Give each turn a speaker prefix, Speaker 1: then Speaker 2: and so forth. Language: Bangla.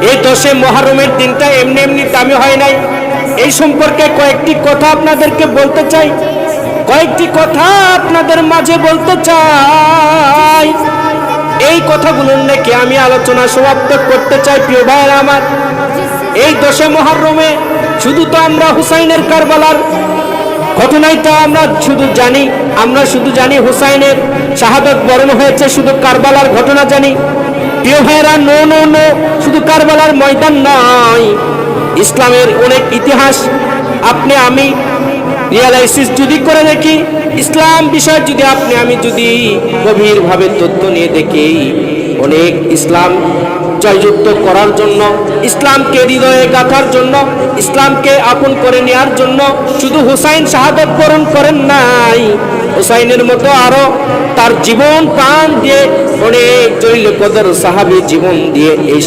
Speaker 1: এই 10 মুহররমের দিনটা এমনি এমনি দামি হয় নাই। এই সম্পর্কে কয়েকটি কথা আপনাদেরকে বলতে চাই, কয়েকটি কথা আপনাদের মাঝে বলতে চাই। এই কথাগুলোর নাকি আমি আলোচনা সমাপ্ত করতে চাই। প্রিয় ভাইরা আমার, এই 10 মুহররমে শুধু তো আমরা হুসাইনের কারবালার ঘটনাটা আমরা শুধু জানি হুসাইনের শাহাদাত বরণ হয়েছে, শুধু কারবালার ঘটনা জানি। প্রিয় ভাইরা, নো, শুধু কারবালার ময়দান নয়, ইসলামের অনেক ইতিহাস আপনি আমি রিয়ালাইসিস যদি করে দেখি, ইসলাম বিষয় যদি আমি গভীরভাবে তথ্য নিয়ে দেখি, অনেক ইসলাম জয়যুক্ত করার জন্য, ইসলামকে হৃদয়ে গাঁথার জন্য, ইসলামকে আপন করে নেওয়ার জন্য শুধু হুসাইন শাহাদাত বরণ করেন নাই, হুসাইনের মতো আরো তার জীবন প্রাণ দিয়ে অনেক জলিল কদর সাহাবী জীবন দিয়ে এই